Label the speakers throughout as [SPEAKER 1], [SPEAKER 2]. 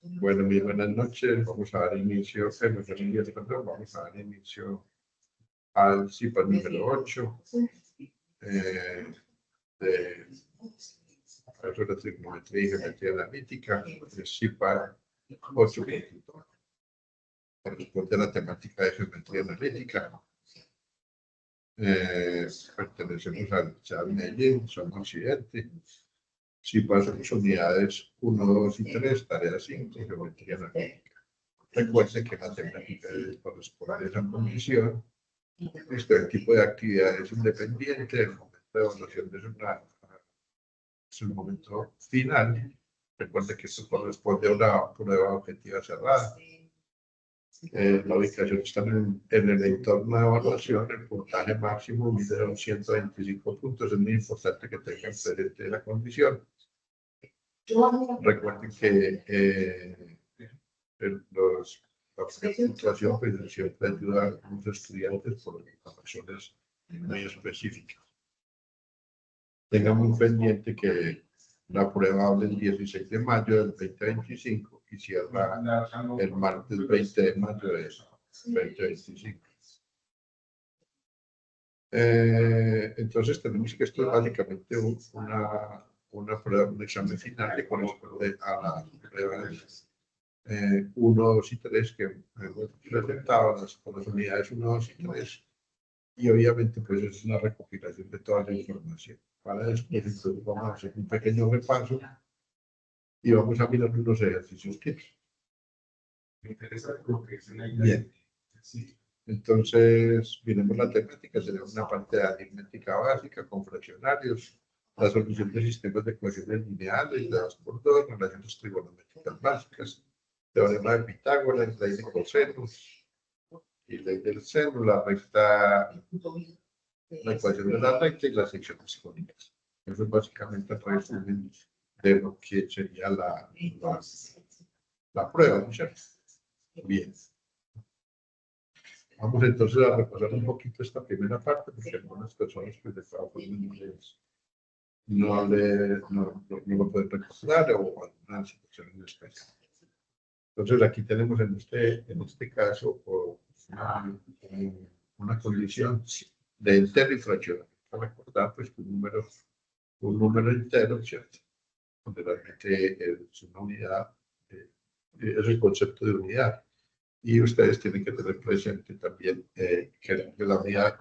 [SPEAKER 1] Bueno, muy buenas noches. Vamos a dar inicio, vamos a dar inicio al CIPA número 8 de la trigonometría y geometría analítica, el CIPA 8.2. Corresponde a la temática de geometría analítica. Pertenecemos al CHAD Medellín, somos Occidente. CIPA son unidades 1, 2 y 3, tarea 5, geometría analítica. Recuerde que la temática corresponde a esa condición. Este tipo de actividad es independiente, el momento de evaluación es un momento final. Recuerde que esto corresponde a una prueba objetiva cerrada. La ubicación está en el entorno de evaluación, el puntaje máximo mide 125 puntos. Es muy importante que tengan presente la condición. Recuerden que la situación pues, siempre ayuda a los estudiantes por razones muy específicas. Tengan muy pendiente que la prueba abre el 16 de mayo del 2025 y cierra el martes 20 de mayo del 2025. Entonces tenemos que esto es básicamente una prueba, un examen final que corresponde a las pruebas 1, 2 y 3 que hemos presentado, las unidades 1, 2 y 3, y obviamente pues es una recopilación de toda la información. Para después entonces vamos a hacer un pequeño repaso y vamos a mirar unos ejercicios que me interesa porque es una idea. Bien. Entonces, miremos la temática, tenemos una parte de aritmética básica con fraccionarios, la solución de sistemas de ecuaciones lineales, de 2×2, relaciones trigonométricas básicas, teorema de Pitágoras, ley de cosenos y ley del seno, la ecuación de la recta y las secciones cónicas. Eso es básicamente el resumen de lo que sería la prueba, ¿no es cierto? Bien. Vamos entonces a repasar un poquito esta primera parte, porque algunas personas pues de todas formas no lo pueden recordar o alguna situación en especial. Entonces aquí tenemos en este caso una condición de entero y fraccionario. Para recordar pues que un número entero, ¿cierto? Donde realmente es una unidad, es el concepto de unidad. Y ustedes tienen que tener presente también que la unidad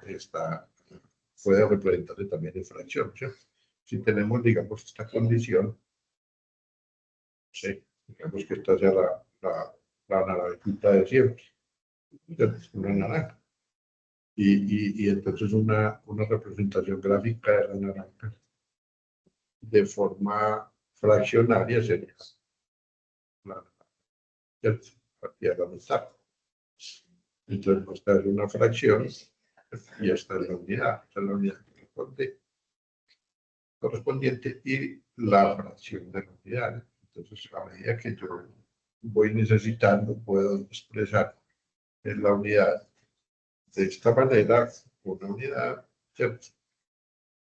[SPEAKER 1] puede representarse también en fracción, ¿cierto? Si tenemos, digamos, esta condición, ¿sí? Digamos que esta sea la naranjita de siempre, una naranja. Y entonces una representación gráfica de la naranja de forma fraccionaria sería ¿cierto? Partida de la mitad. Entonces, esta es una fracción y esta es la unidad. Esta es la unidad correspondiente y la fracción de la unidad. Entonces, a medida que yo voy necesitando, puedo expresar en la unidad de esta manera, una unidad, ¿cierto?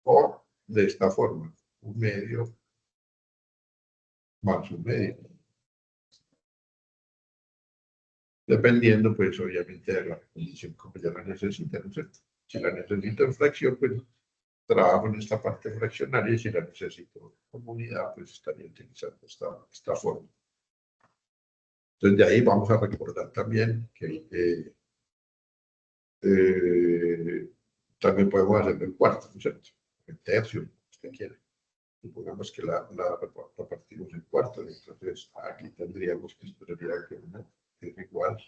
[SPEAKER 1] O de esta forma, un medio más un medio. Dependiendo, pues, obviamente, de la condición como yo la necesito, ¿no es cierto? Si la necesito en fracción, pues, trabajo en esta parte fraccionaria y si la necesito como unidad, pues, estaría utilizando esta forma. Entonces, de ahí vamos a recordar también que también podemos hacerlo en cuarto, ¿no es cierto? En tercio, si usted quiere. Supongamos que la partimos en cuarto, entonces aquí tendríamos que esto sería que una es igual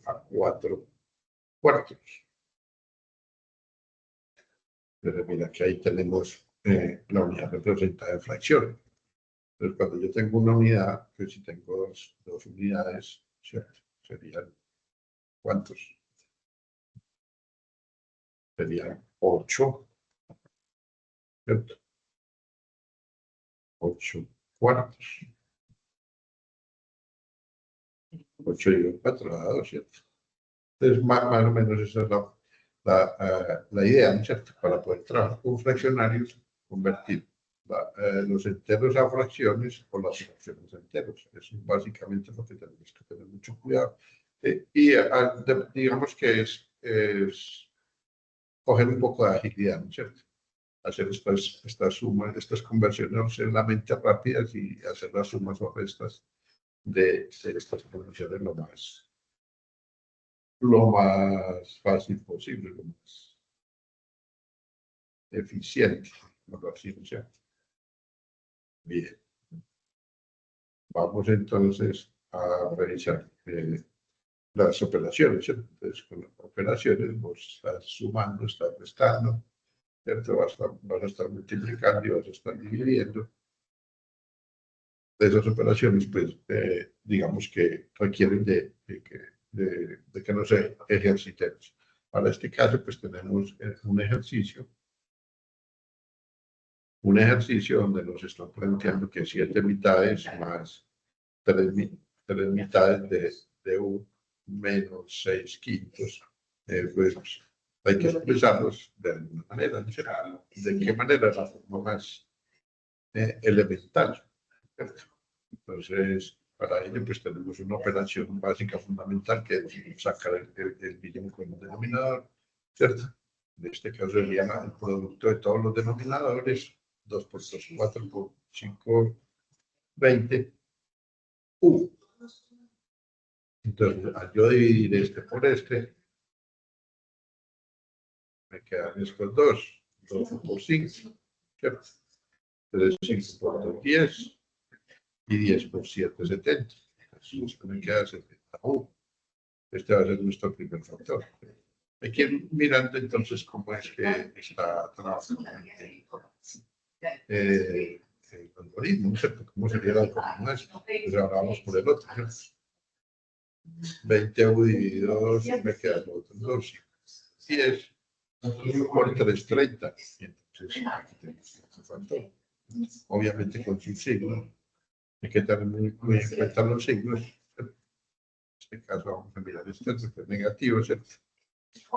[SPEAKER 1] a 4 cuartos. Pero mira que ahí tenemos la unidad representada en fracción. Entonces, cuando yo tengo una unidad, pues si tengo dos unidades, ¿cierto? Serían, ¿cuántos? Serían 8, ¿cierto? 8 cuartos. 8 y 1 cuadrado, ¿cierto? Entonces, más o menos esa es la idea, ¿no es cierto? Para poder trabajar con fraccionarios, convertir los enteros a fracciones o las fracciones a enteros. Eso es básicamente lo que tenemos que tener mucho cuidado. Digamos que es coger un poco de agilidad, ¿no es cierto? Hacer estas sumas, estas conversiones en la mente rápidas y hacer las sumas o restas de estas conversiones lo más fácil posible, lo más eficiente, así, ¿no es cierto? Bien. Vamos entonces a revisar las operaciones, ¿cierto? Entonces, con las operaciones vos estás sumando, estás restando, ¿cierto? Vas a estar multiplicando y vas a estar dividiendo. De esas operaciones, pues, digamos que requieren de que no se ejercitemos. Para este caso, pues tenemos un ejercicio donde nos están planteando que 7 mitades más 3 mitades de U menos 6 quintos, pues hay que expresarlos de alguna manera, ¿no? ¿De qué manera? La forma más elemental. Entonces, para ello, pues tenemos una operación básica fundamental que es sacar el mínimo con el denominador, ¿cierto? En este caso sería el producto de todos los denominadores, 2 por 2, 4 por 5, 20, U. Entonces, al yo dividir este por este, me quedan estos 2 por 5, ¿cierto? Entonces, 5 por 2, 10, y 10 por 7, 70. Entonces, me queda 70 U. Este va a ser nuestro primer factor. Hay que ir mirando entonces cómo es que está trabajando el algoritmo, ¿cierto? ¿Cómo sería el algoritmo? Pues ahora vamos por el otro, ¿cierto? 20 dividido 2, me queda el otro 2. 10 por 3, 30. Entonces, aquí tenemos este factor. Obviamente con su signo. Hay que tener muy en cuenta los signos. En este caso vamos a mirar este es negativo, ¿cierto?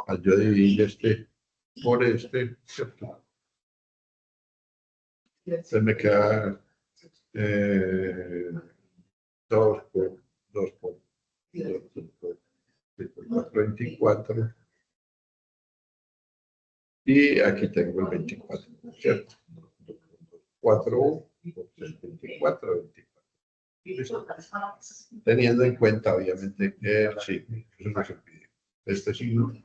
[SPEAKER 1] Al yo dividir este por este, ¿cierto? Entonces me queda 2 por 2 por 4, 24. Y aquí tengo el 24, ¿cierto? 4 por 24, 24. Teniendo en cuenta, obviamente, el signo, eso no se olvide. Este signo es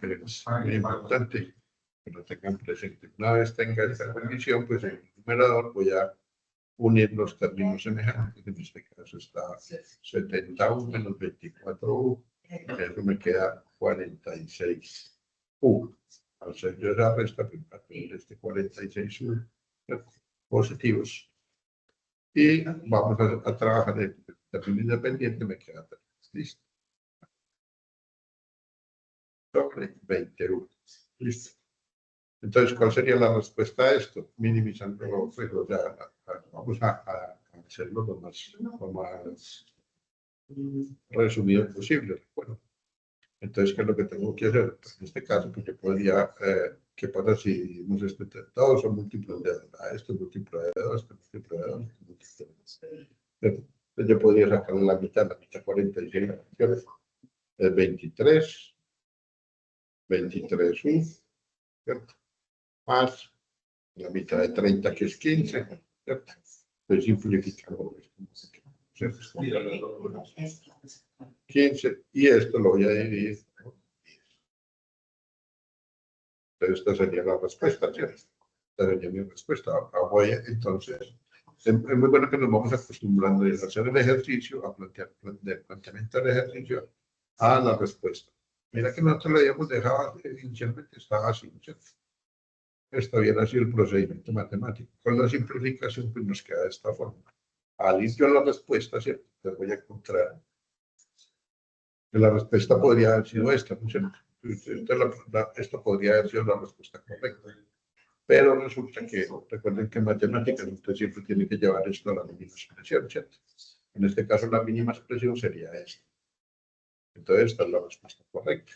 [SPEAKER 1] muy importante que lo tengan presente. Una vez tenga esta condición, pues en el numerador voy a unir los términos semejantes. En este caso está 71 menos 24U, eso me queda 46U. Al ser yo esa resta, pues va a tener este 46U positivos. Y vamos a trabajar el término independiente, me queda 3. Listo. Sobre 20U. Listo. Entonces, ¿cuál sería la respuesta a esto? Minimizando, pues, o sea, vamos a hacerlo lo más resumido posible. Bueno, entonces, ¿qué es lo que tengo que hacer? Pues, en este caso, pues yo podría, ¿qué pasa si dividimos este todos son múltiplos de 2? Esto es múltiplo de 2, esto es múltiplo de 2, esto es múltiplo de 2. Entonces, yo podría sacar la mitad 46, es 23, 23U, ¿cierto? Más la mitad de 30, que es 15, ¿cierto? Entonces, simplificando esto, ¿cierto? 15, y esto lo voy a dividir. Entonces, esta sería la respuesta, ¿cierto? Esta sería mi respuesta. Voy, entonces, es muy bueno que nos vamos acostumbrando a hacer el ejercicio, a plantear el planteamiento del ejercicio a la respuesta. Mira que nosotros lo habíamos dejado inicialmente, estaba así, ¿cierto? Esto hubiera sido el procedimiento matemático. Con la simplificación, pues nos queda de esta forma. Al ir yo a la respuesta, ¿cierto? Entonces voy a encontrar que la respuesta podría haber sido esta, ¿no? Esto podría haber sido la respuesta correcta. Pero resulta que, recuerden que en matemáticas usted siempre tiene que llevar esto a la mínima expresión, ¿cierto? En este caso, la mínima expresión sería esta. Entonces, esta es la respuesta correcta.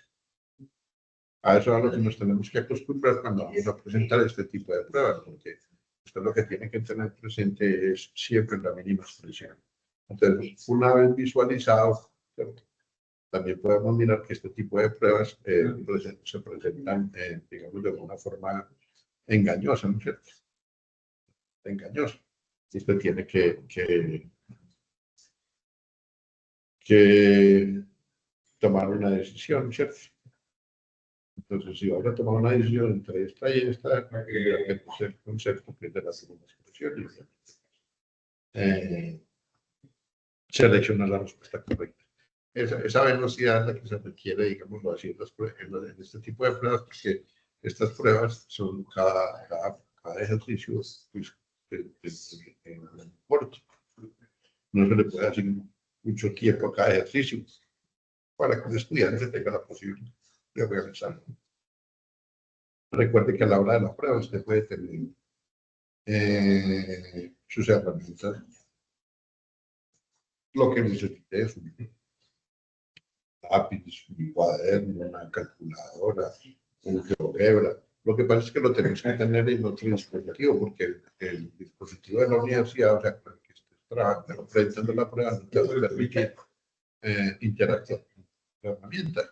[SPEAKER 1] A eso es a lo que nos tenemos que acostumbrar cuando vamos a presentar este tipo de pruebas, porque Usted lo que tiene que tener presente es siempre la mínima expresión. Entonces, una vez visualizado, ¿cierto? También podemos mirar que este tipo de pruebas se presentan, digamos, de una forma engañosa, ¿no es cierto? Engañosa. Usted tiene que tomar una decisión, ¿cierto? Entonces, si vamos a tomar una decisión entre esta y esta, tendría que ser el concepto que es de la segunda expresión. Selecciona la respuesta correcta. Esa velocidad es la que se requiere, digamos, así, en este tipo de pruebas, porque estas pruebas son cada ejercicio pues, en corto. No se le puede hacer mucho tiempo a cada ejercicio para que el estudiante tenga la posibilidad de realizarlo. Recuerde que a la hora de la prueba usted puede tener sus herramientas. Lo que necesite es un lápiz, un cuaderno, una calculadora, un GeoGebra. Lo que pasa es que lo tenemos que tener en otro dispositivo, porque el dispositivo de la universidad, o sea, con el que estés trabajando, presentando la prueba, no te va a permitir interactuar con la herramienta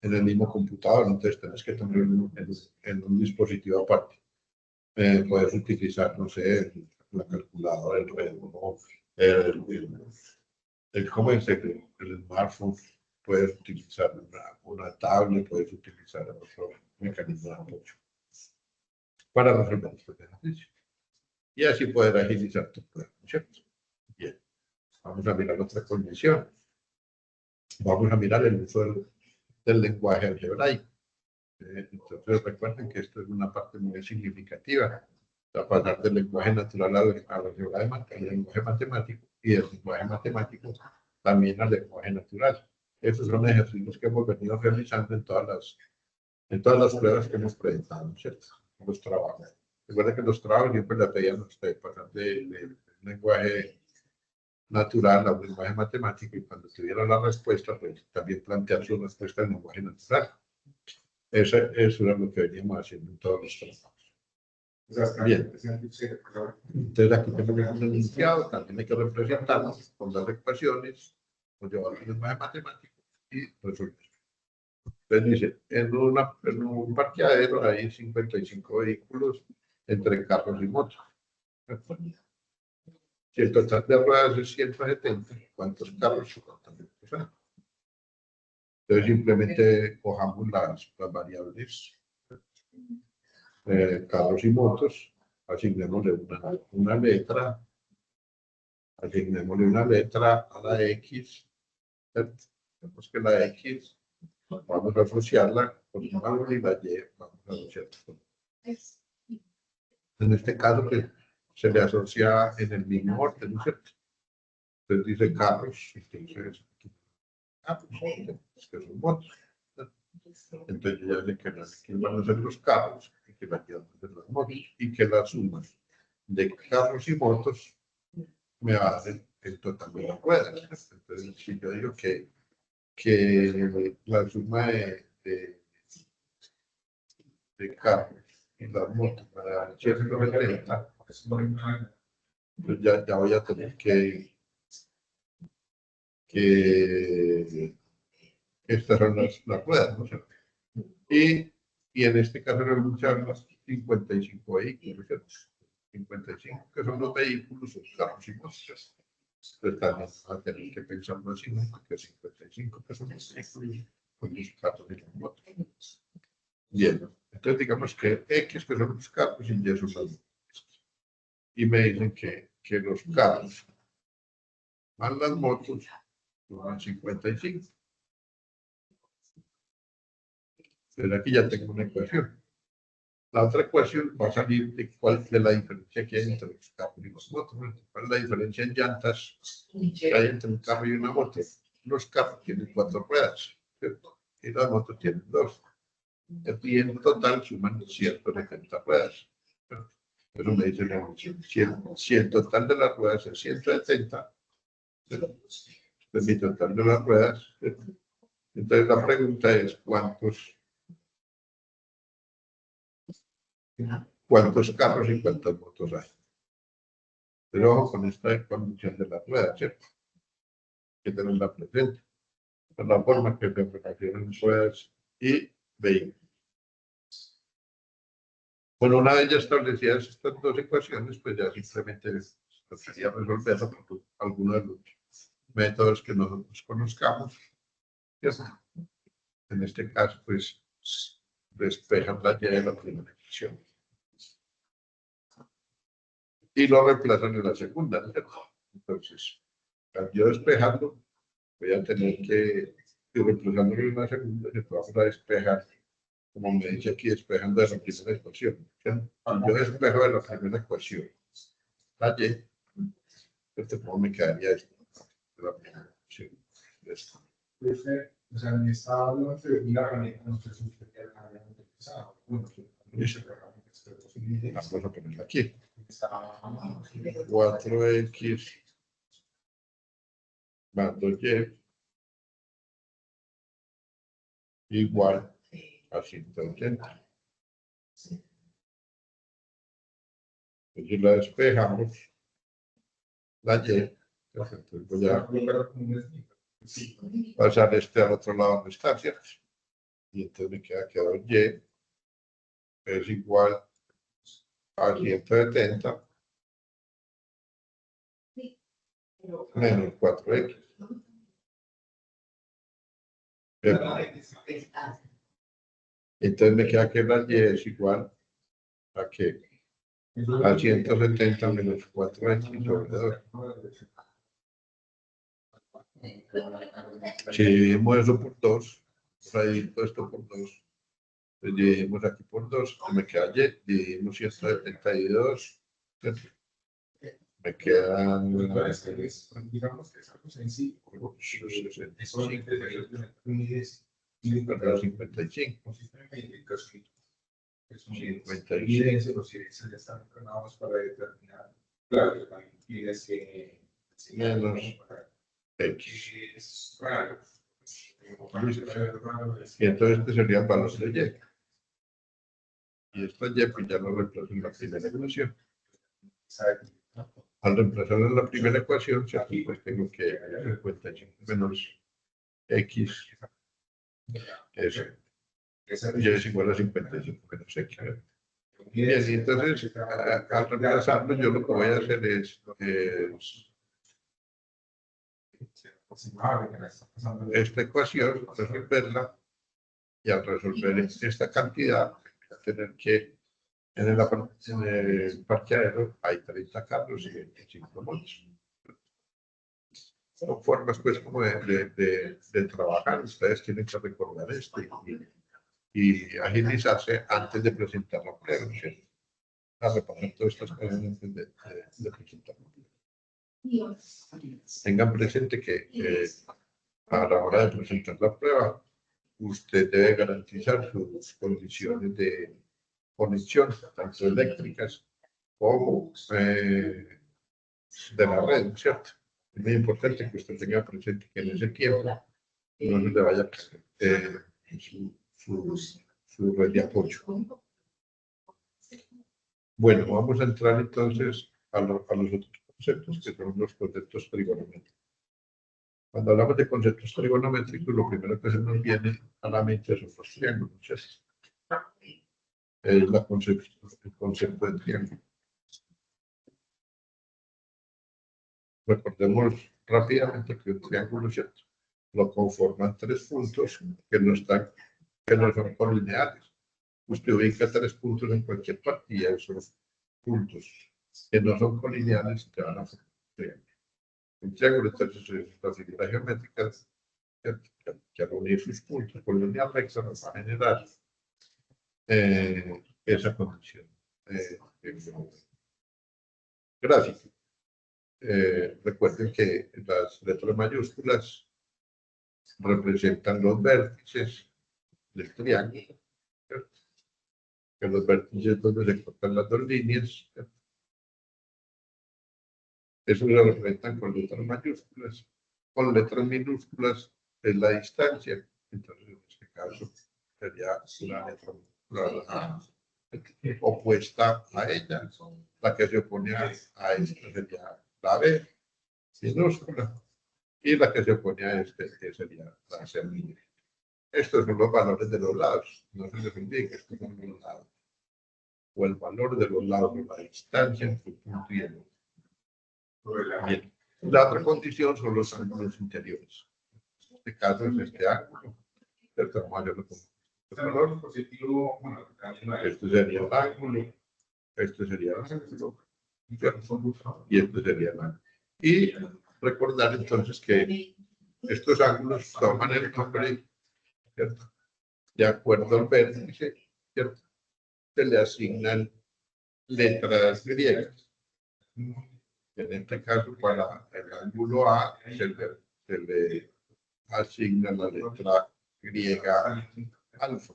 [SPEAKER 1] en el mismo computador, entonces tienes que tenerlo en un dispositivo aparte. Puedes utilizar, no sé, la calculadora, el reloj, ¿cómo es? El smartphone, puedes utilizar una tablet, puedes utilizar otro mecanismo de apoyo para resolver estos ejercicios. Y así poder agilizar tu prueba, ¿cierto? Bien, vamos a mirar otra condición. Vamos a mirar el uso del lenguaje algebraico. Entonces recuerden que esto es una parte muy significativa, a pasar del lenguaje natural al lenguaje matemático y del lenguaje matemático también al lenguaje natural. Estos son ejercicios que hemos venido realizando en todas las pruebas que hemos presentado, ¿cierto? Los trabajos. Recuerden que los trabajos siempre le pedían a usted pasar del lenguaje natural a un lenguaje matemático y cuando tuviera la respuesta, pues también plantear su respuesta en lenguaje natural. Eso es lo que veníamos haciendo en todos los trabajos. Bien. Entonces aquí tenemos un enunciado, también hay que representarnos con las ecuaciones, con llevar el lenguaje matemático y resolver. Entonces dice, en un parqueadero hay 55 vehículos entre carros y motos. Si el total de ruedas es 170, ¿cuántos carros y cuántas motos hay? Entonces simplemente cojamos las variables carros y motos, asignémosle una letra, a la X, ¿cierto? Vemos que la X vamos a asociarla con un valor y la Y vamos a asociarla con. En este caso, pues, se le asocia en el mismo orden, ¿no es cierto? Entonces dice carros, entonces que son motos. Entonces ya sé que van a ser los carros y que van a ser las motos y que la suma de carros y motos me va a dar el total de las ruedas. Entonces, si yo digo que la suma de carros y las motos me da 170, pues ya voy a tener que estas son las ruedas, ¿no es cierto? Y en este caso renunciar las 55 vehículos, ¿cierto? 55 que son los vehículos, los carros y motos. Entonces también va a tener que pensarlo así, ¿no? Porque 55 que son los vehículos, con los carros y las motos. Bien, entonces digamos que X que son los carros y Y son las motos. Y me dicen que los carros más las motos son 55. Entonces aquí ya tengo una ecuación. La otra ecuación va a salir de cuál es la diferencia que hay entre los carros y las motos. ¿Cuál es la diferencia en llantas que hay entre un carro y una moto? Los carros tienen 4 ruedas, ¿cierto? Y las motos tienen 2. Y en total suman 170 ruedas. Pero me dicen, si el total de las ruedas es 170, pues mi total de las ruedas. Entonces la pregunta es, cuántos carros y cuántas motos hay. Pero ojo con esta condición de la rueda, ¿cierto? Hay que tenerla presente. Es la forma que se relacionan ruedas y vehículos. Bueno, una vez ya establecidas estas dos ecuaciones, pues ya simplemente sería resolverlo por alguno de los métodos que nosotros conozcamos. ¿Cierto? En este caso, pues, despejan la y de la primera ecuación. Y lo reemplazan en la segunda, ¿cierto? Entonces, al yo despejarlo, voy a tener que ir reemplazándolo en la segunda, que vamos a despejar, como me dice aquí, despejando de la primera ecuación. ¿Cierto? Yo despejo de la primera ecuación la y, este cómo me quedaría esto de la primera ecuación. Esto.
[SPEAKER 2] O sea, en esta la herramienta no sé si usted quiere cambiar de pesado. Bueno,
[SPEAKER 1] vamos a ponerla aquí. 4x más 2y igual a 180. Entonces la despejamos, la y, entonces voy a pasar este al otro lado donde está, ¿cierto? Y entonces me queda que 2y es igual a 170 menos 4x. Entonces me queda que la y es igual a que a 170 menos 4x sobre 2. Si dividimos eso por 2, dividir todo esto por 2, pues dividimos aquí por 2, me queda y, dividimos 172, me quedan,
[SPEAKER 2] digamos que es algo sencillo.
[SPEAKER 1] 55.
[SPEAKER 2] Los ya están entrenados para determinar, claro, pides que
[SPEAKER 1] menos x. Y entonces este sería el valor de y. Y esta y pues ya lo reemplazo en la primera ecuación. Al reemplazar en la primera ecuación, pues tengo que 55 menos x. Eso. Y es igual a 55 menos x. Bien, y entonces al reemplazarlo, yo lo que voy a hacer es esta ecuación, resolverla, y al resolver esta cantidad, voy a tener que en el parqueadero hay 30 carros y 25 motos. Son formas, pues, como de trabajar. Ustedes tienen que recordar esto y agilizarse antes de presentar la prueba, ¿sí? A repasar todas estas cosas antes de presentar la prueba. Tengan presente que a la hora de presentar la prueba, usted debe garantizar sus condiciones de conexión, tanto eléctricas como de la red, ¿cierto? Es muy importante que usted tenga presente que en ese tiempo no se le vaya a caer su red de apoyo. Bueno, vamos a entrar entonces a los otros conceptos, que son los conceptos trigonométricos. Cuando hablamos de conceptos trigonométricos, lo primero que se nos viene a la mente son los triángulos, ¿cierto? Es el concepto de triángulo. Recordemos rápidamente que un triángulo, ¿cierto?, lo conforman tres puntos que no son colineales. Usted ubica tres puntos en cualquier parte y esos puntos que no son colineales te van a formar un triángulo. Un triángulo, entonces, es la figura geométrica que al unir sus puntos por línea recta nos va a generar esa condición gráfica. Recuerden que las letras mayúsculas representan los vértices del triángulo, ¿cierto? Que los vértices donde se cortan las dos líneas, ¿cierto? Eso lo representan con letras mayúsculas. Con letras minúsculas es la distancia. Entonces, en este caso, sería una letra opuesta a ella. La que se opone a esta sería la B minúscula. Y la que se opone a este, que sería la C minúscula. Estos son los valores de los lados. No se les olvide que estos son los lados. O el valor de los lados de la distancia entre un punto y el otro. Bien. La otra condición son los ángulos interiores. En este caso es este ángulo. ¿Cierto? Vamos a hacerlo con este valor. Este sería el ángulo. Este sería el ángulo. ¿Cierto? Y este sería el ángulo. Y recordar entonces que estos ángulos toman el nombre, ¿cierto? De acuerdo al vértice, ¿cierto? Se le asignan letras griegas. En este caso, para el ángulo A, se le asigna la letra griega alfa.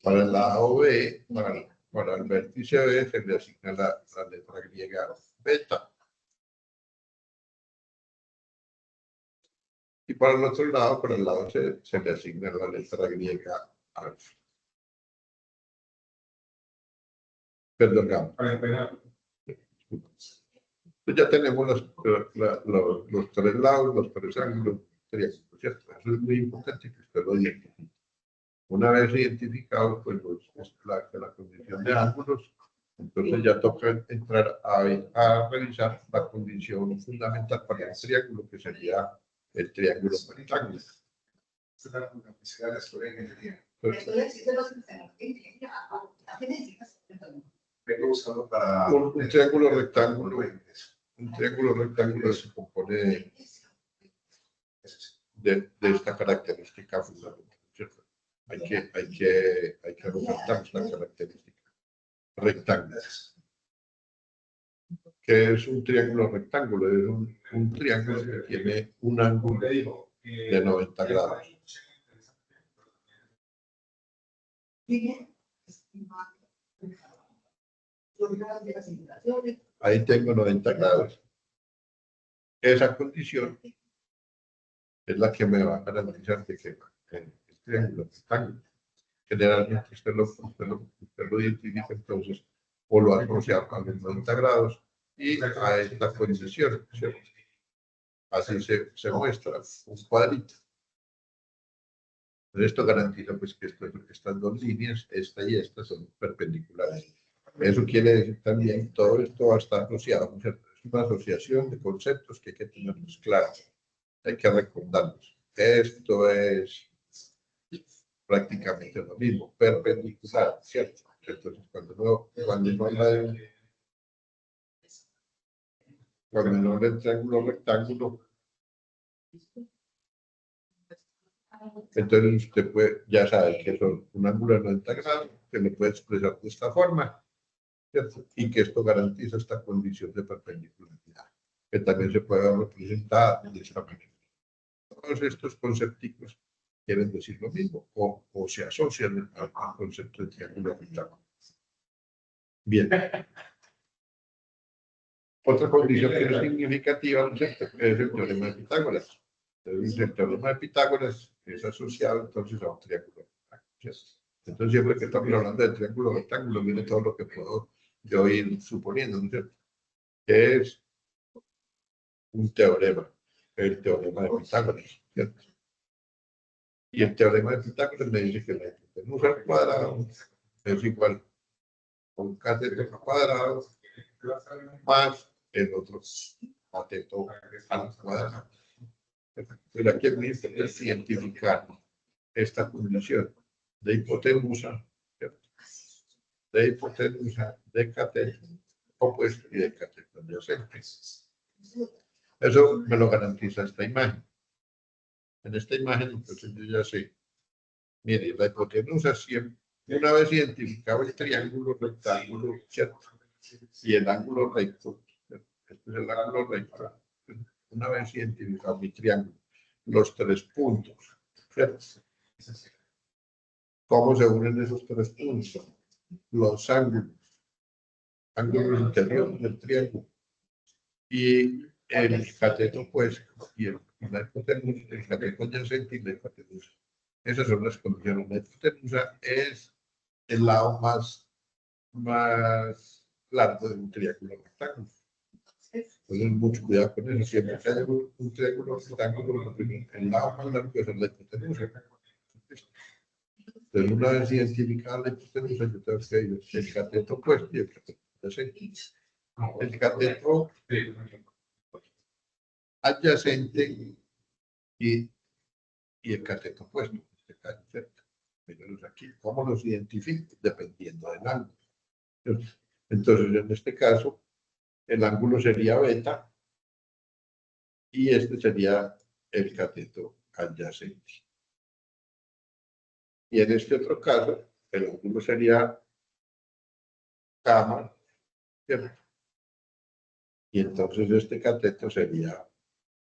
[SPEAKER 1] Para el lado B, para el vértice B, se le asigna la letra griega beta. Y para el otro lado, para el lado C, se le asigna la letra griega alfa. Perdón, gamma. Pues ya tenemos los tres lados, los tres ángulos, triángulos, ¿cierto? Eso es muy importante que usted lo identifique. Una vez identificados, pues la condición de ángulos, entonces ya toca entrar a revisar la condición fundamental para el triángulo, que sería el triángulo rectángulo.
[SPEAKER 2] Vengo buscando para
[SPEAKER 1] un triángulo rectángulo. Un triángulo rectángulo se compone de esta característica fundamental, ¿cierto? Hay que resaltar esta característica rectangular. ¿Qué es un triángulo rectángulo? Es un triángulo que tiene un ángulo de 90 grados. Ahí tengo 90 grados. Esa condición es la que me va a garantizar que el triángulo rectángulo. Generalmente usted lo identifica entonces o lo asocia a los 90 grados y a esta condición, ¿cierto? Así se muestra un cuadrito. Pero esto garantiza pues que estas dos líneas, esta y esta, son perpendiculares. Eso quiere decir también todo esto va a estar asociado, ¿cierto? Es una asociación de conceptos que hay que tenerlos claros, hay que recordarlos. Esto es prácticamente lo mismo, perpendicular, ¿cierto? Entonces, cuando no habla del triángulo rectángulo, entonces usted ya sabe que son un ángulo de 90 grados, que lo puede expresar de esta forma, ¿cierto? Y que esto garantiza esta condición de perpendicularidad, que también se puede representar de esta manera. Todos estos conceptos quieren decir lo mismo o se asocian al concepto de triángulo rectángulo. Bien. Otra condición que es significativa, ¿cierto? Es el teorema de Pitágoras. Entonces, el teorema de Pitágoras es asociado entonces a un triángulo rectángulo. Entonces, siempre que estamos hablando de triángulo rectángulo, viene todo lo que puedo yo ir suponiendo, ¿no es cierto? Que es un teorema, el teorema de Pitágoras, ¿cierto? Y el teorema de Pitágoras me dice que la hipotenusa al cuadrado es igual a un cateto cuadrado más el otro cateto al cuadrado. Pero aquí es muy importante identificar esta condición de hipotenusa, ¿cierto? De hipotenusa, de cateto opuesto y de cateto adyacente. Eso me lo garantiza esta imagen. En esta imagen, entonces yo ya sé, mire, la hipotenusa siempre, una vez identificado el triángulo rectángulo, ¿cierto? Y el ángulo recto, ¿cierto? Este es el ángulo recto. Una vez identificado mi triángulo, los tres puntos, ¿cierto? ¿Cómo se unen esos tres puntos? Los ángulos interiores del triángulo. Y el cateto opuesto, y la hipotenusa, el cateto adyacente y la hipotenusa. Esas son las condiciones. La hipotenusa es el lado más largo de un triángulo rectángulo. Entonces, mucho cuidado con eso. Siempre que haya un triángulo rectángulo, el lado más largo es la hipotenusa. Entonces, una vez identificada la hipotenusa, yo tengo que ir el cateto opuesto y el cateto adyacente. El cateto adyacente y el cateto opuesto. Mírenlos aquí. ¿Cómo los identifico? Dependiendo del ángulo. Entonces, en este caso, el ángulo sería beta y este sería el cateto adyacente. Y en este otro caso, el ángulo sería gamma, ¿cierto? Y entonces este cateto sería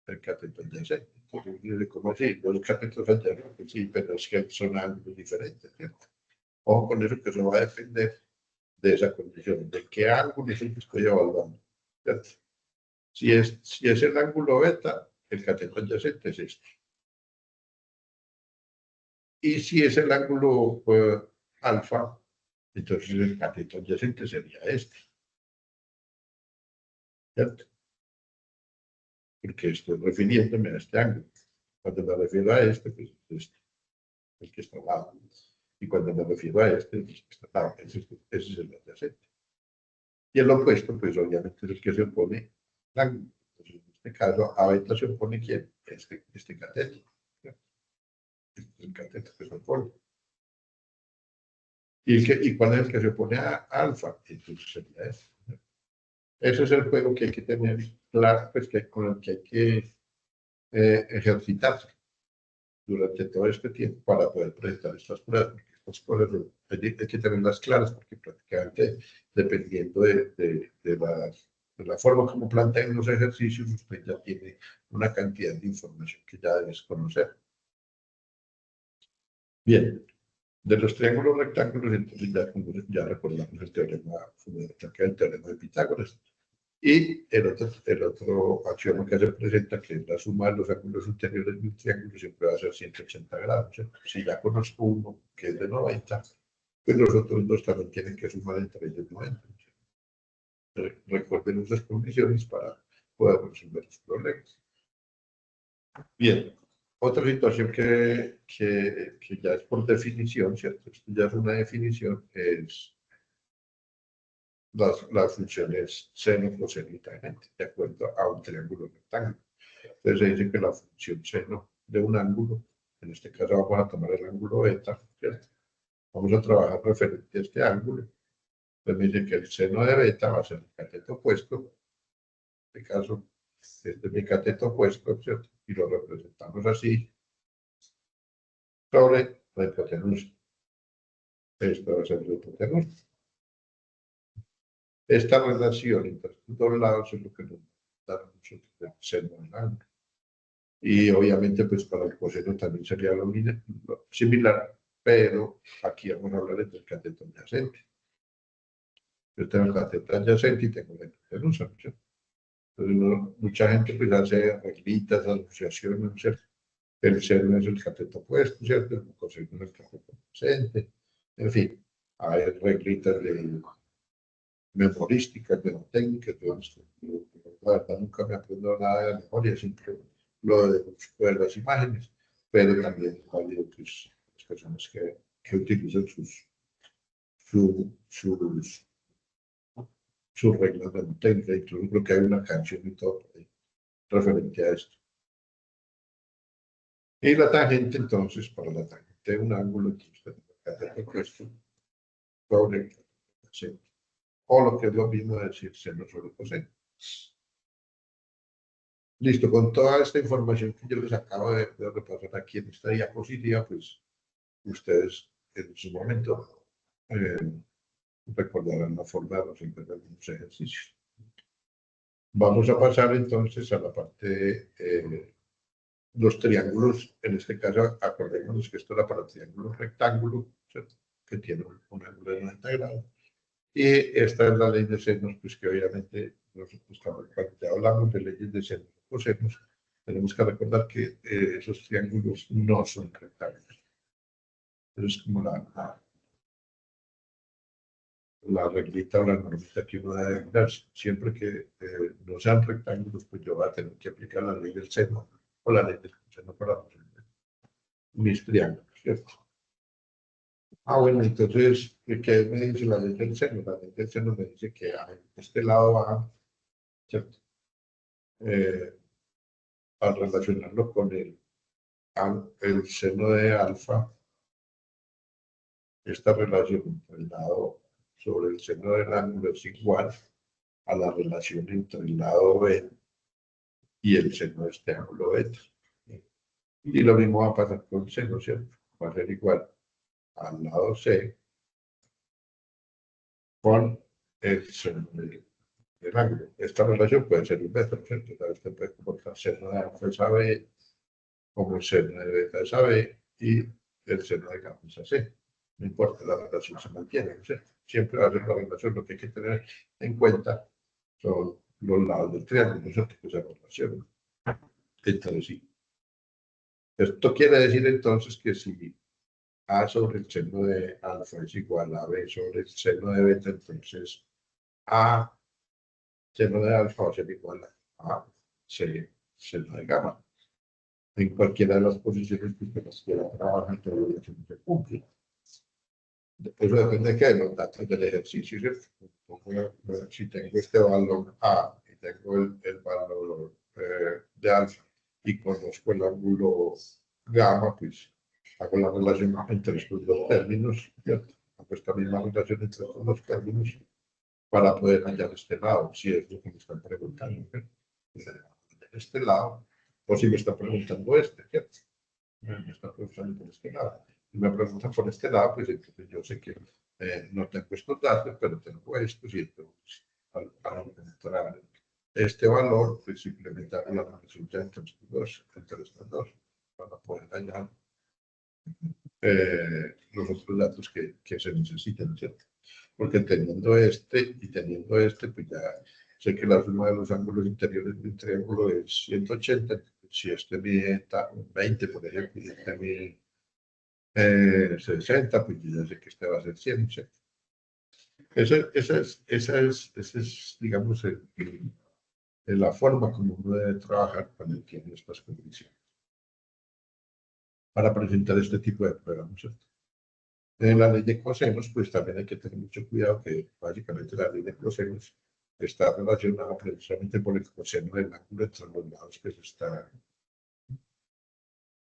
[SPEAKER 1] el cateto adyacente. Entonces, ¿cómo así? Los catetos adyacentes, sí, pero es que son ángulos diferentes, ¿cierto? Ojo con eso, que eso va a depender de esa condición, de qué ángulo es el que estoy evaluando, ¿cierto? Si es el ángulo beta, el cateto adyacente es este. Y si es el ángulo alfa, entonces el cateto adyacente sería este, ¿cierto? Porque estoy refiriéndome a este ángulo. Cuando me refiero a este, pues es este, el que está al lado. Y cuando me refiero a este, el que está al lado, ese es el adyacente. Y el opuesto, pues obviamente es el que se opone al ángulo. Entonces, en este caso, a beta se opone ¿quién? Este cateto. ¿Cierto? Este es el cateto que se opone. ¿Y cuál es el que se opone a alfa? Entonces sería este. Ese es el juego que hay que tener claro, pues con el que hay que ejercitarse durante todo este tiempo para poder presentar estas pruebas. Porque estas pruebas hay que tenerlas claras porque prácticamente dependiendo de la forma como plantean los ejercicios, usted ya tiene una cantidad de información que ya debes conocer. Bien, de los triángulos rectángulos, entonces ya recordamos el teorema fundamental que es el teorema de Pitágoras. Y el otro axioma que se presenta, que es la suma de los ángulos interiores de un triángulo, siempre va a ser 180 grados. ¿Cierto? Si ya conozco uno que es de 90, pues los otros dos también tienen que sumar entre ellos 90. Recuerden esas condiciones para poder resolver los problemas. Bien, otra situación que ya es por definición, ¿cierto? Esto ya es una definición, es las funciones seno, coseno y tangente, de acuerdo a un triángulo rectángulo. Entonces se dice que la función seno de un ángulo, en este caso vamos a tomar el ángulo beta, ¿cierto? Vamos a trabajar referente a este ángulo. Entonces me dice que el seno de beta va a ser el cateto opuesto, en este caso, este es mi cateto opuesto, ¿cierto? Y lo representamos así sobre la hipotenusa. Esto va a ser la hipotenusa. Esta relación entre estos dos lados es lo que nos da nosotros el seno del ángulo. Y obviamente, pues para el coseno también sería lo similar, pero aquí vamos a hablar del cateto adyacente. Yo tengo el cateto adyacente y tengo la hipotenusa, ¿no? Entonces, mucha gente pues hace reglitas, asociaciones, ¿cierto? El seno es el cateto opuesto, ¿cierto? El coseno es el cateto adyacente. En fin, hay reglitas de memorísticas, de técnicas, de esto. La verdad, nunca me aprendo nada de la memoria, siempre lo de las imágenes, pero también es válido que las personas que utilizan sus reglas de la técnica, incluso creo que hay una canción y todo referente a esto. Y la tangente, entonces, para la tangente de un ángulo, entonces tenemos el cateto opuesto sobre el cateto seno. O lo que es lo mismo decir seno sobre coseno. Listo, con toda esta información que yo les acabo de repasar aquí en esta diapositiva, pues ustedes en su momento recordarán la forma de resolver algunos ejercicios. Vamos a pasar entonces a la parte de los triángulos. En este caso, acordémonos que esto era para triángulos rectángulos, ¿cierto? Que tiene un ángulo de 90 grados. Y esta es la ley de senos, pues que obviamente nosotros cuando ya hablamos de leyes de senos o cosenos, tenemos que recordar que esos triángulos no son rectángulos. Entonces, como la reglita o la normita que uno debe mirar. Siempre que no sean rectángulos, pues yo voy a tener que aplicar la ley del seno o la ley del coseno para resolver mis triángulos, ¿cierto? Ah, bueno, entonces, ¿qué me dice la ley del seno? La ley del seno me dice que este lado va, ¿cierto? Al relacionarlo con el seno de alfa, esta relación entre el lado sobre el seno del ángulo es igual a la relación entre el lado B y el seno de este ángulo beta. Y lo mismo va a pasar con el seno, ¿cierto? Va a ser igual al lado C con el seno del ángulo. Esta relación puede ser inversa, ¿cierto? O sea, usted puede comportar seno de alfa es AB como el seno de beta es AB y el seno de gamma es AC. No importa, la relación se mantiene, ¿no? Siempre va a ser la relación. Lo que hay que tener en cuenta son los lados del triángulo, ¿no es cierto? Que se relacionan entre sí. Esto quiere decir entonces que si A sobre el seno de alfa es igual a B sobre el seno de beta, entonces A seno de alfa va a ser igual a C seno de gamma. En cualquiera de las posiciones que usted quiera trabajar, todo eso se cumple. Eso depende de qué, de los datos del ejercicio, ¿cierto? Si tengo este valor A y tengo el valor de alfa y conozco el ángulo gamma, pues hago la relación entre estos dos términos, ¿cierto? Hago esta misma relación entre estos dos términos para poder hallar este lado, si es lo que me están preguntando, ¿cierto? Este lado, o si me están preguntando este, ¿cierto? Me están preguntando por este lado. Y me preguntan por este lado, pues entonces yo sé que no tengo estos datos, pero tengo estos, y entonces al encontrar este valor, pues simplemente hago la relación entre estos dos, para poder hallar los otros datos que se necesitan, ¿cierto? Porque teniendo este y teniendo este, pues ya sé que la suma de los ángulos interiores de un triángulo es 180. Si este mide 20, por ejemplo, y este mide 60, pues yo ya sé que este va a ser 100, ¿cierto? Esa es, digamos, la forma como uno debe trabajar cuando tiene estas condiciones para presentar este tipo de pruebas, ¿no? ¿Cierto? En la ley de cosenos, pues también hay que tener mucho cuidado que básicamente la ley de cosenos está relacionada precisamente por el coseno del ángulo entre los lados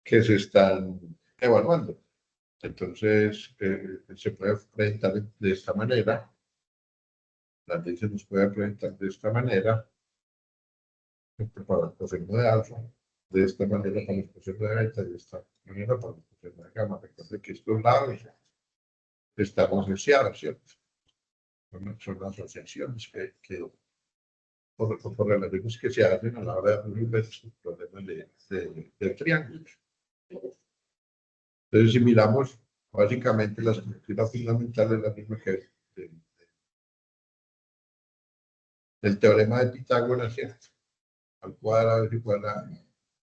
[SPEAKER 1] que se están evaluando. Entonces, se puede presentar de esta manera, la ley se nos puede presentar de esta manera, para el coseno de alfa, de esta manera para el coseno de beta, de esta manera para el coseno de gamma. Recuerden que estos lados están asociados, ¿cierto? Son asociaciones por relaciones que se hacen a la hora de resolver estos problemas de triángulos. Entonces, si miramos, básicamente la estructura fundamental es la misma que del teorema de Pitágoras, ¿cierto? Al cuadrado es igual a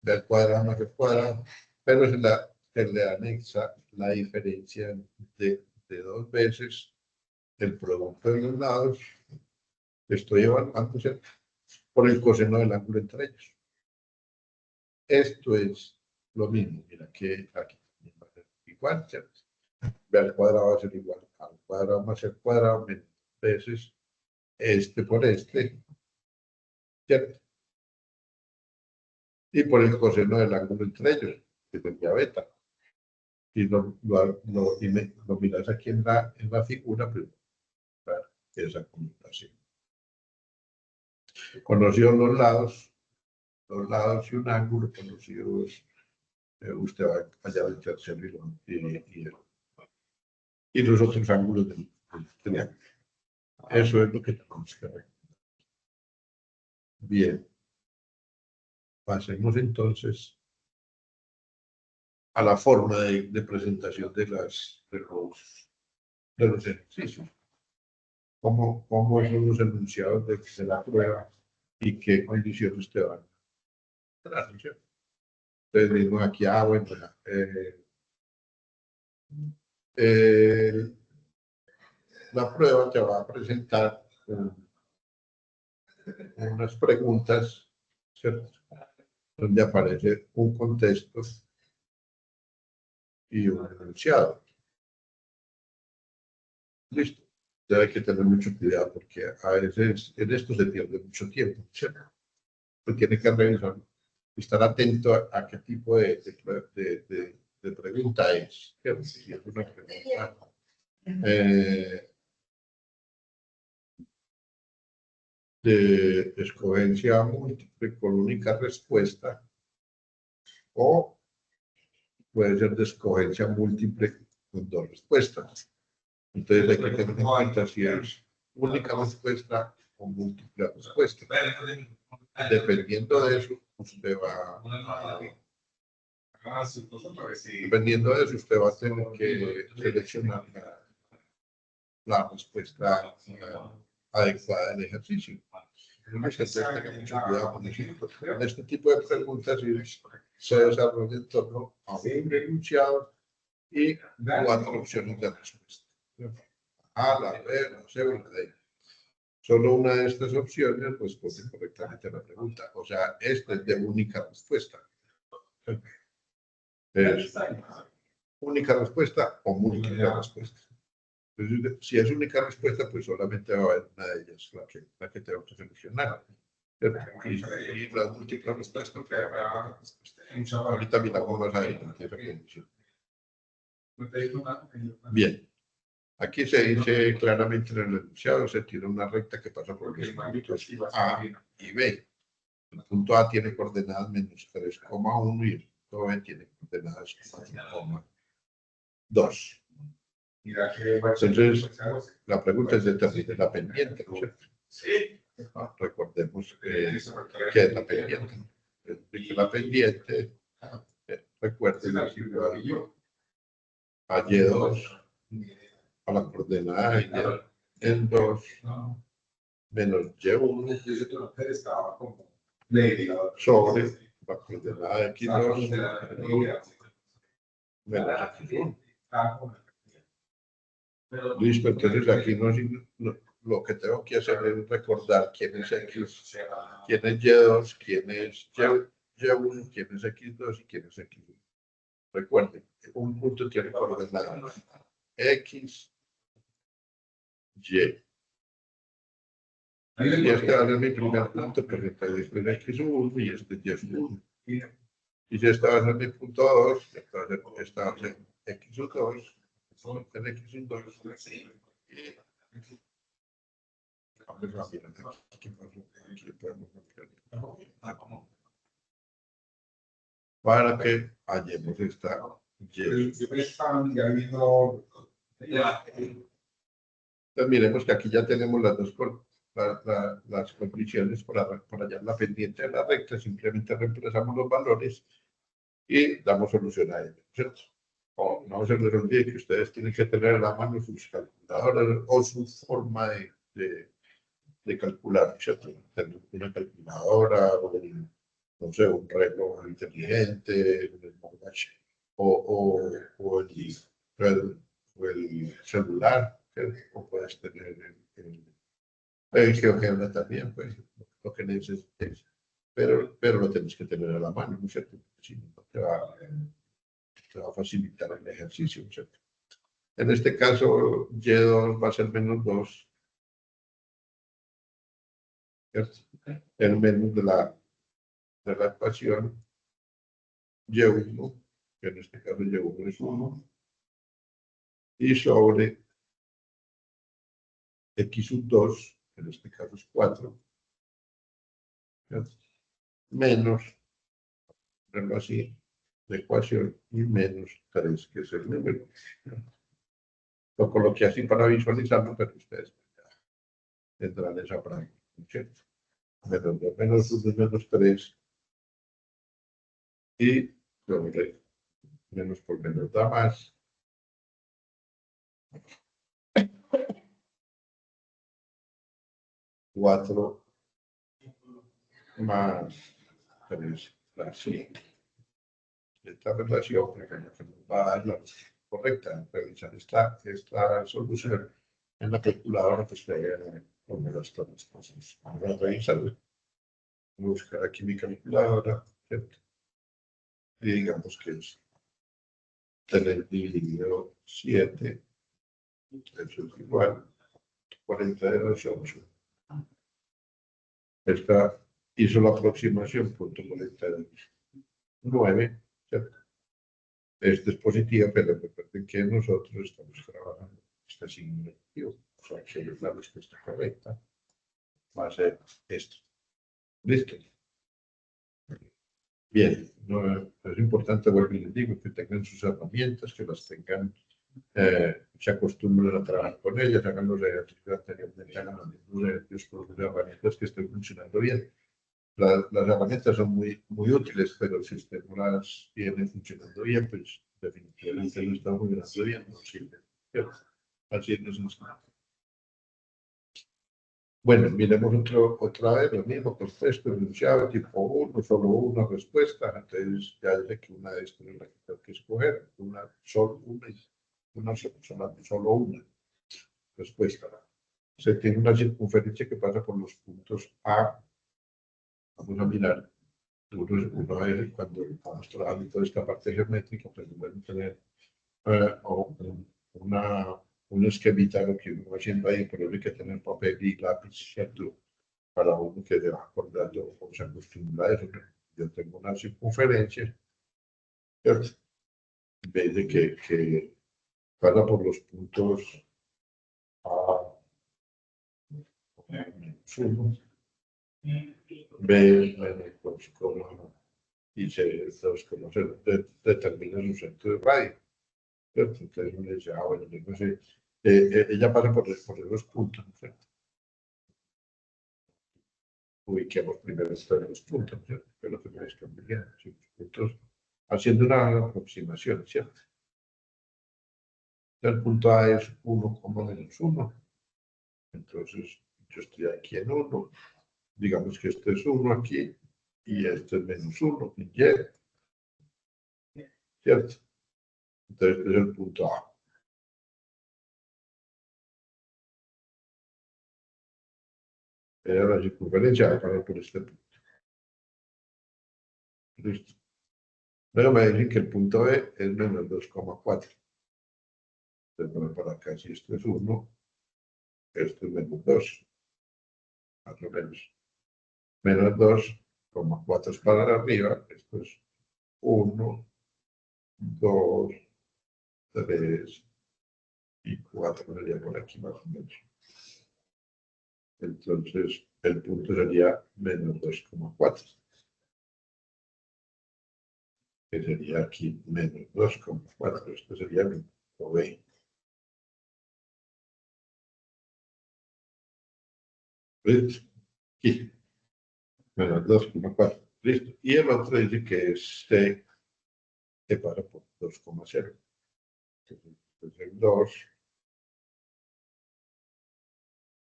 [SPEAKER 1] b al cuadrado más el cuadrado, pero se le anexa la diferencia de dos veces el producto de los lados que estoy evaluando, ¿cierto? Por el coseno del ángulo entre ellos. Esto es lo mismo, mira que aquí va a ser igual, ¿cierto? B al cuadrado va a ser igual al cuadrado más el cuadrado menos veces este por este, ¿cierto? Y por el coseno del ángulo entre ellos, que sería beta. Y lo miras aquí en la figura, pues, para esa conmutación. Conocidos los lados y un ángulo conocidos, usted va a hallar el tercero y los otros ángulos del triángulo. Eso es lo que tenemos que ver. Bien, pasemos entonces a la forma de presentación de los ejercicios. ¿Cómo son los enunciados de la prueba y qué condiciones te van a dar? Entonces, mismo aquí, bueno, eh, la prueba te va a presentar unas preguntas, ¿cierto? Donde aparece un contexto y un enunciado. Listo. Entonces hay que tener mucho cuidado porque a veces en esto se pierde mucho tiempo, ¿cierto? Pues tiene que revisar, estar atento a qué tipo de pregunta es, ¿cierto? Si es una pregunta de escogencia múltiple con única respuesta o puede ser de escogencia múltiple con dos respuestas. Entonces hay que tener en cuenta si es única respuesta o múltiple respuesta. Dependiendo de eso, usted va a tener que seleccionar la respuesta adecuada del ejercicio. Entonces, tenga mucho cuidado con eso. En este tipo de preguntas se desarrolla en torno a un enunciado y 4 opciones de respuesta. A, la B, la C o la D. Solo una de estas opciones responde correctamente a la pregunta. O sea, esta es de única respuesta. Es única respuesta o múltiple respuesta. Entonces, si es única respuesta, pues solamente va a haber una de ellas, la que tengo que seleccionar. Y la múltiple respuesta, ahorita miramos más adelante esa condición. Bien. Aquí se dice claramente en el enunciado, se tiene una recta que pasa por los puntos A y B. El punto A tiene coordenadas menos 3,1 y el punto B tiene coordenadas 4,2. Entonces, la pregunta es determinar la pendiente, ¿no es cierto? Recordemos que es la pendiente. La pendiente, recuerden, es igual a Y2 a la coordenada en 2 menos Y1 sobre la coordenada X2 menos X1. Listo, entonces aquí lo que tengo que hacer es recordar quién es X, quién es Y2, quién es Y1, quién es X2 y quién es X1. Recuerden, un punto tiene coordenadas X, Y. Y este va a ser mi primer punto, pero después X1 y este es Y1. Y si este va a ser mi punto 2, este va a ser X2, el X2 y vamos a mirar aquí podemos ampliar para que hallemos esta Y. Entonces miremos que aquí ya tenemos las dos las condiciones para hallar la pendiente de la recta, simplemente reemplazamos los valores y damos solución a ello, ¿cierto? No se les olvide que ustedes tienen que tener a la mano sus calculadoras o su forma de calcular, ¿cierto? Tener una calculadora o no sé, un reloj inteligente, un smartwatch o el celular, ¿cierto? O puedes tener el GeoGebra también, pues, lo que necesites. Pero lo tienes que tener a la mano, ¿no es cierto? Si no, te va a facilitar el ejercicio, ¿no es cierto? En este caso, Y2 va a ser menos 2, ¿cierto? El menos de la ecuación Y1, que en este caso Y1 es 1, y sobre X2, que en este caso es 4, ¿cierto? Menos, algo así, la ecuación y menos 3, que es el número. Lo coloqué así para visualizarlo, pero ustedes tendrán esa práctica, ¿cierto? Menos 2, menos 1, menos 3 y sobre menos por menos da más. 4 más 3, así. Esta relación que nos va a dar la correcta, realizar esta solución. en la calculadora, pues poner todas las cosas. Vamos a revisar. Voy a buscar aquí mi calculadora, ¿cierto? Y digamos que es 3 dividido 7, eso es igual 42,8. Esta hizo la aproximación, punto 49, ¿cierto? Esto es positiva, pero recuerden que nosotros estamos trabajando esta signo negativo, o sea que la respuesta correcta va a ser esto. ¿Listo? Bien, no, es importante, vuelvo y les digo, que tengan sus herramientas, que las tengan, se acostumbren a trabajar con ellas, hagan los ejercicios anteriormente, hagan los mismos ejercicios con las herramientas que estén funcionando bien. Las herramientas son muy útiles, pero si usted no las tiene funcionando bien, pues definitivamente no está funcionando bien, no sirve. Así no es sencillo. Bueno, miremos otra vez lo mismo, contexto, enunciado, tipo 1, solo una respuesta. Entonces ya dice que una de estas es la que tengo que escoger, solo una respuesta. Se tiene una circunferencia que pasa por los puntos A. Vamos a mirar. Uno a veces cuando estamos trabajando toda esta parte geométrica, pues debemos tener un esquemita, lo que uno va haciendo ahí, pero hay que tener papel y lápiz, ¿cierto? Para uno que le va acordando o se acostumbra a eso. Yo tengo una circunferencia, ¿cierto? En vez de que pasa por los puntos A, menos 1, B, menos 2, y C2, se determina su centro de radio, ¿cierto? Entonces uno dice, bueno, yo no sé, ella pasa por esos puntos, ¿cierto? Ubiquemos primero estos dos puntos, ¿cierto? Que es lo que me está bien, ¿sí? Entonces, haciendo una aproximación, ¿cierto? El punto A es 1,-1. Entonces, yo estoy aquí en 1. Digamos que este es 1 aquí y este es -1 en Y. ¿Cierto? Entonces, este es el punto A. La circunferencia va a pasar por este punto. Listo. Luego me dicen que el punto B es -2,4. Entonces, bueno, para acá, si esto es 1, esto es -2. Más o menos. -2,4 es para arriba. Esto es 1, 2, 3 y 4 sería por aquí más o menos. Entonces, el punto sería -2,4. Que sería aquí -2,4. Esto sería mi punto B. ¿Listo? Aquí. -2,4. Listo. Y el otro dice que es C, que pasa por 2,0. Entonces, el 2,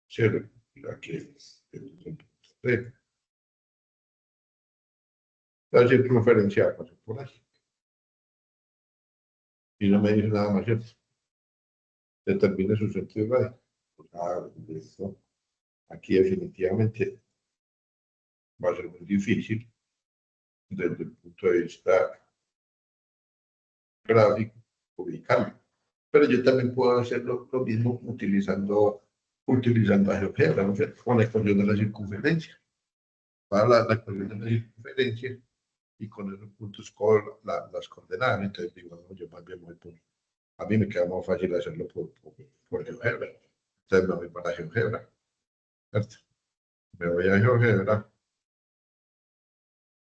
[SPEAKER 1] 0. Aquí es el punto C. La circunferencia pasa por ahí. Y no me dice nada más, ¿cierto? Determine su sentido de radio. Listo. Aquí definitivamente va a ser muy difícil desde el punto de vista gráfico ubicarlo. Pero yo también puedo hacer lo mismo utilizando a GeoGebra, ¿no? Con la ecuación de la circunferencia. Para la ecuación de la circunferencia y con esos puntos con las coordenadas. Entonces digo, no, yo más bien voy por... A mí me queda más fácil hacerlo por GeoGebra. Entonces me voy para GeoGebra. ¿Cierto? Me voy a GeoGebra,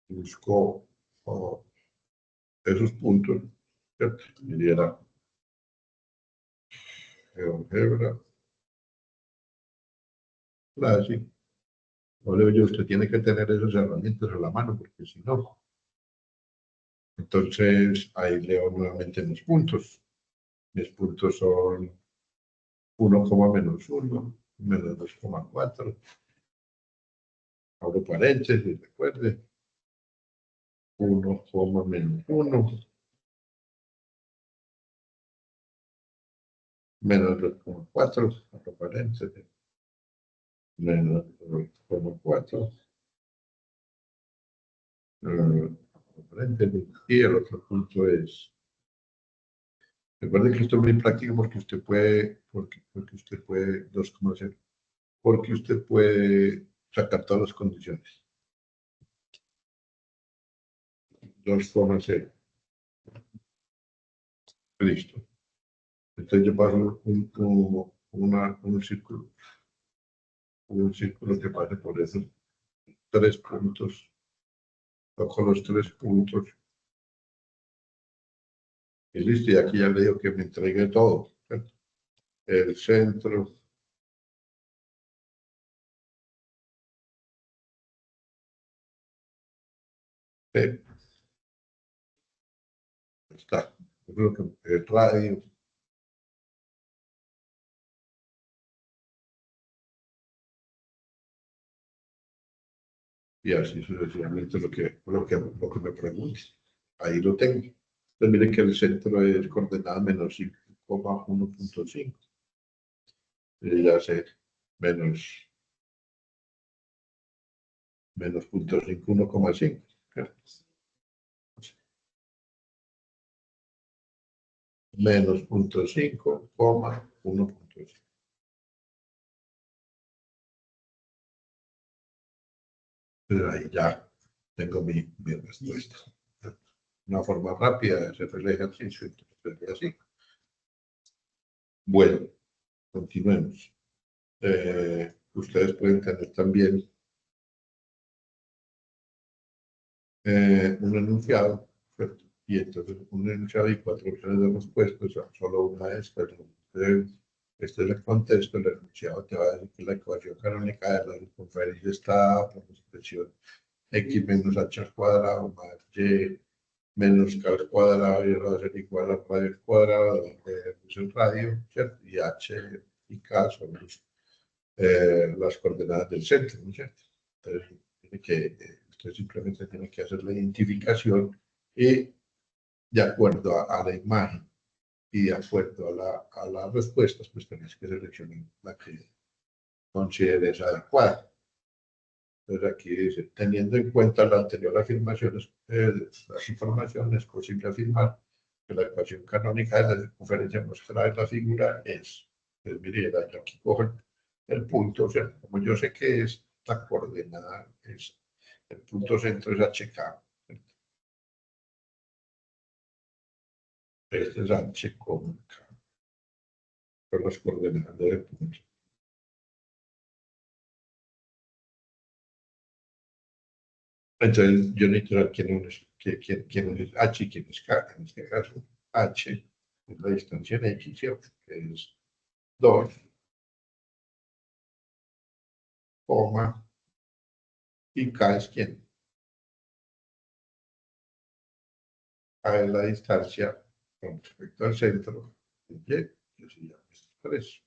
[SPEAKER 1] busco esos puntos, ¿cierto? Me diera GeoGebra, Classic. Oye, usted tiene que tener esas herramientas a la mano, porque si no. Entonces, ahí leo nuevamente mis puntos. Mis puntos son 1,-1, -2,4. Abro paréntesis, recuerde. 1, -1, -1, 2,0. menos 2,4, otro paréntesis, menos 2,4, paréntesis, y el otro punto es, recuerde que esto es muy práctico porque usted puede, porque usted puede 2,0, porque usted puede sacar todas las condiciones. 2,0. Listo. Entonces yo paso un círculo que pase por esos 3 puntos, toco los 3 puntos, y listo, y aquí ya le digo que me entregue todo, ¿cierto? El centro, está, yo creo que el radio, y así sucesivamente lo que me pregunte. Ahí lo tengo. Entonces miren que el centro es coordenada menos 5,1.5. Ya sé, menos 0,5, 1,5. Menos 0,5, 1,5. Pero ahí ya tengo mi respuesta. Una forma rápida de hacer el ejercicio. Entonces, así. Bueno, continuemos. Ustedes pueden tener también un enunciado, ¿cierto? Y entonces un enunciado y 4 opciones de respuesta, o sea, solo una de estas. Este es el contexto, el enunciado te va a decir que la ecuación canónica de la circunferencia está por la expresión x menos h al cuadrado más y menos k al cuadrado, y va a ser igual a radio al cuadrado, donde es el radio, ¿cierto? Y h y k son las coordenadas del centro, ¿no es cierto? Entonces, usted simplemente tiene que hacer la identificación y de acuerdo a la imagen y de acuerdo a las respuestas, pues tenés que seleccionar la que consideres adecuada. Entonces aquí dice, teniendo en cuenta la anterior afirmaciones, las informaciones, es posible afirmar que la ecuación canónica de la circunferencia mostrada en la figura es, pues mire, yo aquí cojo el punto, o sea, como yo sé que es la coordenada, es el punto centro es HK, este es H con K, son las coordenadas del punto. Entonces, yo necesito saber quién es H y quién es K. En este caso, H es la distancia en X, ¿cierto? Que es 2, coma, y K es quién. K es la distancia con respecto al centro de Y, que se llama 3.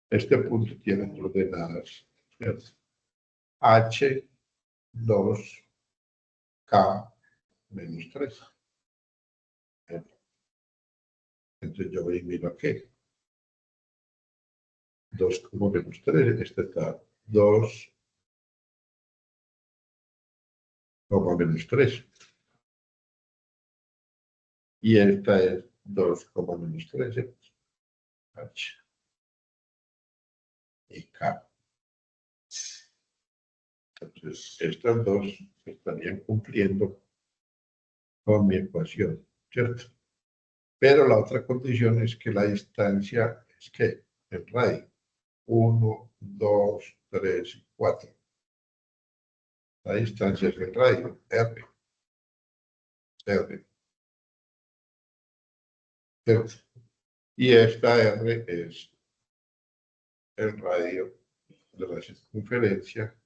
[SPEAKER 1] Este punto tiene coordenadas, ¿cierto? H, 2, K, menos 3. Entonces yo voy y miro aquí. 2 como menos 3, este está 2 como menos 3. Y esta es 2, menos 3, H y K. Entonces, estas dos estarían cumpliendo con mi ecuación, ¿cierto? Pero la otra condición es que la distancia es que el radio, 1, 2, 3, 4. La distancia es el radio, R, R, ¿cierto? Y esta R es el radio de la circunferencia,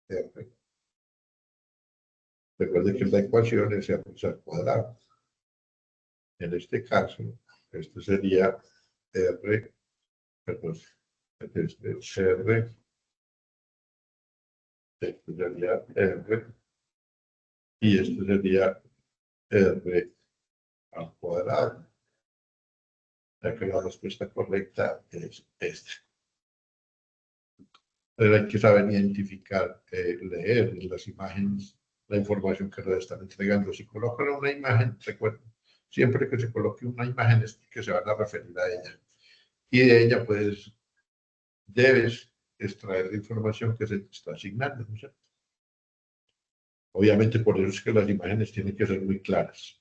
[SPEAKER 1] R. Recuerde que la ecuación es R al cuadrado. En este caso, esto sería R, perdón, este es R, esto sería R, y esto sería R al cuadrado, ya que la respuesta correcta es esta. Pero hay que saber identificar, leer en las imágenes la información que nos están entregando. Si colocan una imagen, recuerden, siempre que se coloque una imagen es que se van a referir a ella. Y de ella, pues, debes extraer la información que se te está asignando, ¿no es cierto? Obviamente, por eso es que las imágenes tienen que ser muy claras.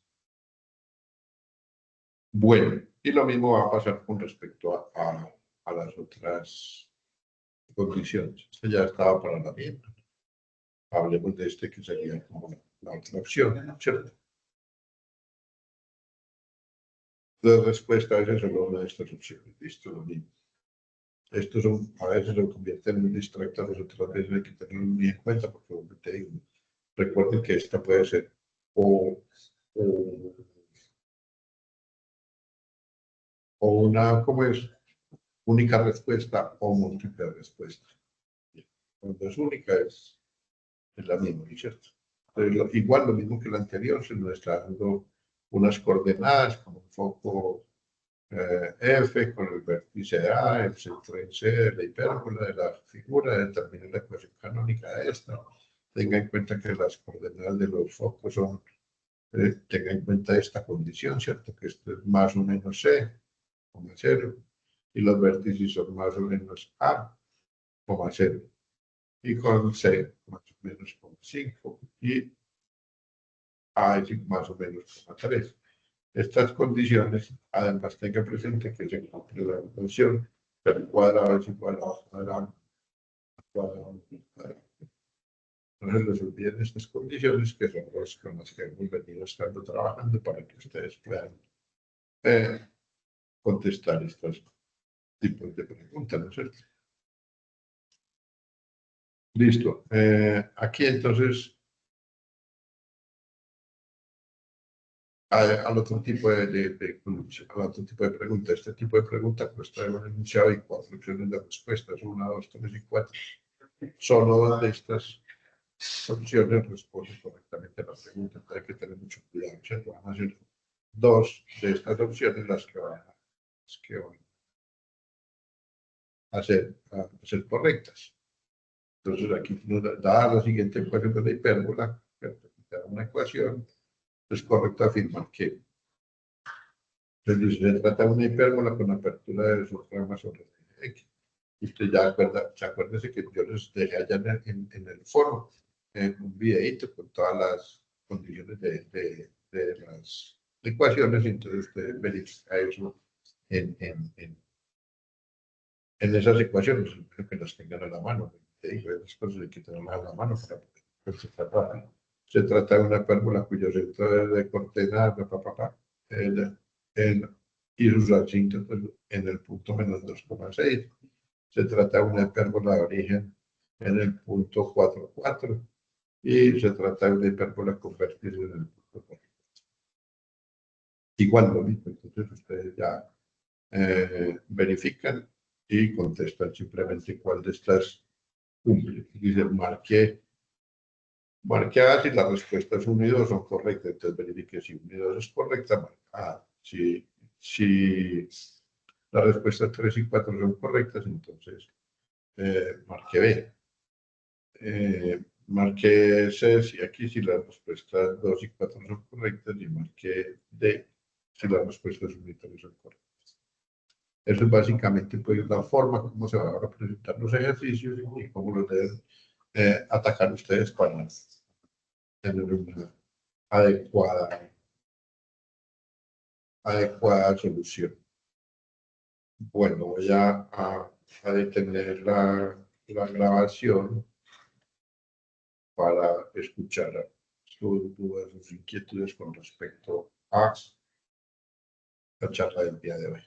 [SPEAKER 1] Bueno, y lo mismo va a pasar con respecto a las otras condiciones. Esto ya estaba para la misma. Hablemos de este que sería como la otra opción, ¿no es cierto? La respuesta es solo una de estas opciones. Listo, lo mismo. Estos son, a veces se convierten en distractores, otras veces hay que tenerlo muy en cuenta, porque como te digo, recuerden que esta puede ser o, o una, ¿cómo es? Única respuesta o múltiple respuesta. Cuando es única es la misma, ¿no es cierto? Entonces, igual lo mismo que la anterior, se nos está dando unas coordenadas con un foco F con el vértice A, el centro en C de la hipérbola de la figura, determina la ecuación canónica de esta. Tenga en cuenta que las coordenadas de los focos son, tenga en cuenta esta condición, ¿cierto? Que esto es más o menos C, 0, y los vértices son más o menos A, 0, y con C más o menos 5, y A es más o menos 3. Estas condiciones, además tenga presente que se cumple la función, pero cuadrado es igual a cuadrado, cuadrado, cuadrado. No se les olviden estas condiciones que son las con las que hemos venido estando trabajando para que ustedes puedan contestar estos tipos de preguntas, ¿no es cierto? Listo. Aquí entonces al otro tipo al otro tipo de pregunta. Este tipo de pregunta pues trae un enunciado y 4 opciones de respuestas, 1, 2, 3 y 4. Solo dos de estas opciones responden correctamente a la pregunta. Entonces hay que tener mucho cuidado, ¿cierto? Van a ser 2 de estas opciones las que van a ser correctas. Entonces aquí nos da la siguiente ecuación de la hipérbola, ¿cierto? Te da una ecuación, es correcto afirmar que se trata de una hipérbola con apertura de su trama sobre X. Y usted ya acuérdese que yo les dejé allá en el foro un videito con todas las condiciones de las ecuaciones, y entonces usted verifica eso en esas ecuaciones, espero que las tengan a la mano. Te digo, esas cosas hay que tenerlas a la mano para poder se trata de una hipérbola cuyo centro es de coordenadas, el, y sus asíntotos en el punto menos 2,6. Se trata de una hipérbola de origen en el punto 4,4 y se trata de una hipérbola con vértices en el punto 4. Igual lo mismo, entonces ustedes ya verifican y contestan simplemente cuál de estas cumple. Dice, marqué A si las respuestas 1 y 2 son correctas, entonces verifique si 1 y 2 es correcta, marca A. Si las respuestas 3 y 4 son correctas, entonces marque B. Marque C si aquí si las respuestas 2 y 4 son correctas, y marque D si las respuestas 1 y 3 son correctas. Eso es básicamente pues, la forma como se van a presentar los ejercicios y cómo los deben atacar ustedes para tener una adecuada solución. Bueno, voy a detener la grabación para escuchar sus dudas, sus inquietudes con respecto a la charla del día de hoy.